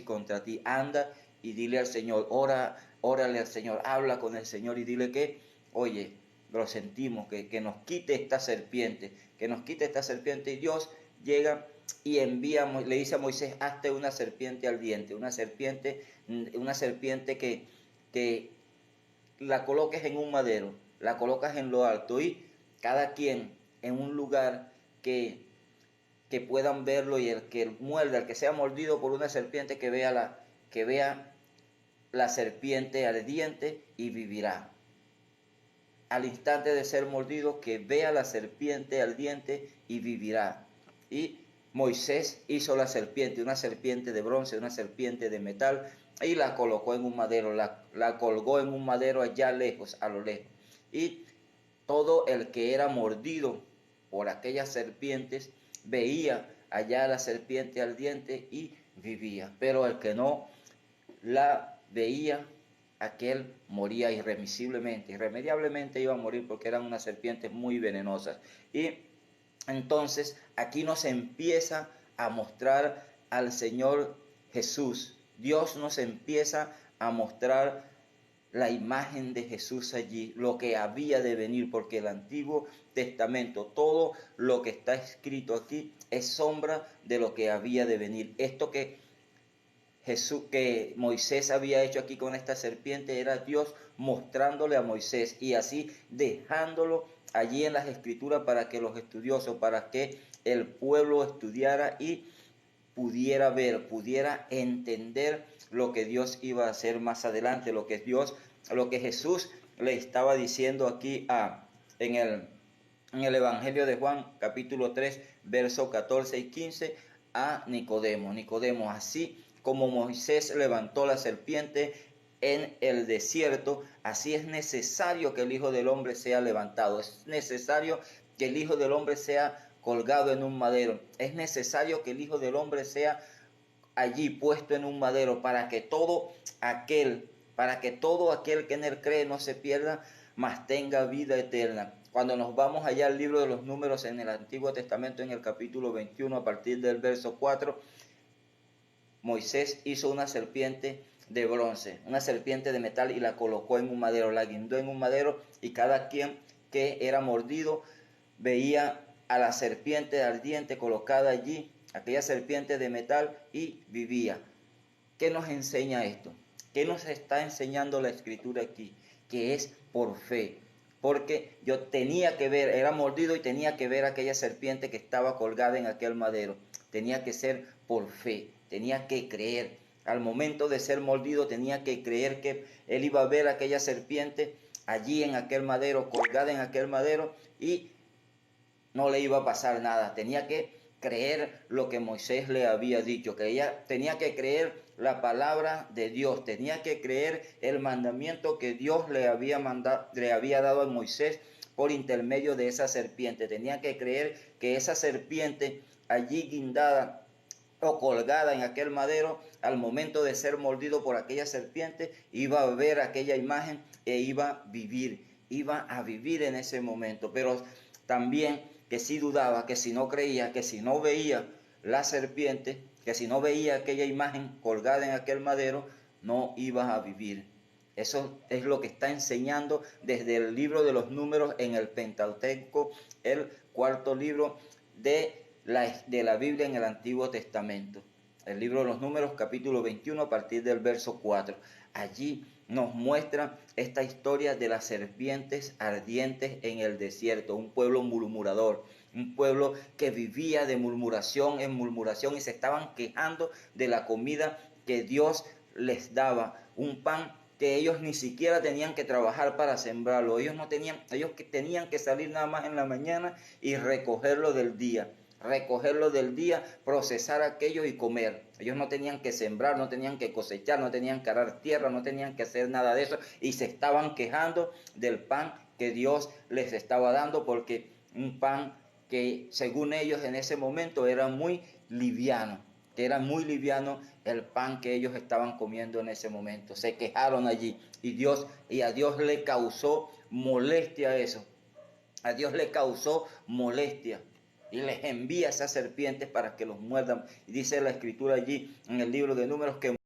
contra ti. Anda y dile al Señor, órale al Señor, habla con el Señor y dile que, oye, lo sentimos, que nos quite esta serpiente, que nos quite esta serpiente. Y Dios llega y envía, le dice a Moisés, hazte una serpiente ardiente, una serpiente que la coloques en un madero, la colocas en lo alto y cada quien en un lugar que puedan verlo, y el que muerda, el que sea mordido por una serpiente, que vea la serpiente ardiente y vivirá. Al instante de ser mordido, que vea la serpiente ardiente y vivirá. Y Moisés hizo la serpiente, una serpiente de bronce, una serpiente de metal, y la colocó en un madero, la colgó en un madero allá lejos, a lo lejos. Y todo el que era mordido por aquellas serpientes veía allá la serpiente ardiente y vivía. Pero el que no la veía, aquel moría irremediablemente iba a morir, porque eran unas serpientes muy venenosas. Y entonces aquí nos empieza a mostrar al Señor Jesús. Dios nos empieza a mostrar la imagen de Jesús allí, lo que había de venir, porque el Antiguo Testamento, todo lo que está escrito aquí es sombra de lo que había de venir. Esto que Moisés había hecho aquí con esta serpiente era Dios mostrándole a Moisés, y así dejándolo allí en las escrituras para que los estudiosos, para que el pueblo estudiara y pudiera ver, pudiera entender lo que Dios iba a hacer más adelante, lo que Jesús le estaba diciendo aquí en el Evangelio de Juan, capítulo 3, versos 14 y 15, a Nicodemo. Nicodemo, así como Moisés levantó la serpiente en el desierto, así es necesario que el Hijo del Hombre sea levantado. Es necesario que el Hijo del Hombre sea colgado en un madero. Es necesario que el Hijo del Hombre sea allí puesto en un madero, para que todo aquel que en él cree no se pierda, mas tenga vida eterna. Cuando nos vamos allá al libro de los Números en el Antiguo Testamento, en el capítulo 21, a partir del verso 4, Moisés hizo una serpiente de bronce, una serpiente de metal, y la colocó en un madero, la guindó en un madero, y cada quien que era mordido veía a la serpiente ardiente colocada allí, aquella serpiente de metal, y vivía. ¿Qué nos enseña esto? ¿Qué nos está enseñando la escritura aquí? Que es por fe. Porque yo tenía que ver, era mordido y tenía que ver aquella serpiente que estaba colgada en aquel madero. Tenía que ser por fe, tenía que creer. Al momento de ser mordido tenía que creer que él iba a ver aquella serpiente allí en aquel madero, colgada en aquel madero, y no le iba a pasar nada. Tenía que creer lo que Moisés le había dicho, que ella tenía que creer la palabra de Dios, tenía que creer el mandamiento que Dios le había dado a Moisés por intermedio de esa serpiente. Tenía que creer que esa serpiente allí guindada o colgada en aquel madero, al momento de ser mordido por aquella serpiente, iba a ver aquella imagen e iba a vivir en ese momento. Pero también que si dudaba, que si no creía, que si no veía la serpiente, que si no veía aquella imagen colgada en aquel madero, no iba a vivir. Eso es lo que está enseñando desde el libro de los Números en el Pentateuco, el cuarto libro de la Biblia en el Antiguo Testamento. El libro de los Números, capítulo 21, a partir del verso 4. Allí nos muestra esta historia de las serpientes ardientes en el desierto, un pueblo murmurador, un pueblo que vivía de murmuración en murmuración, y se estaban quejando de la comida que Dios les daba, un pan que ellos ni siquiera tenían que trabajar para sembrarlo. Ellos tenían que salir nada más en la mañana y recogerlo del día, procesar aquello y comer. Ellos no tenían que sembrar, no tenían que cosechar, no tenían que arar tierra, no tenían que hacer nada de eso, y se estaban quejando del pan que Dios les estaba dando, porque un pan que según ellos en ese momento era muy liviano, el pan que ellos estaban comiendo en ese momento. Se quejaron allí, y a Dios le causó molestia eso. A Dios le causó molestia. y les envía esas serpientes para que los muerdan. Y dice la escritura allí en el libro de Números que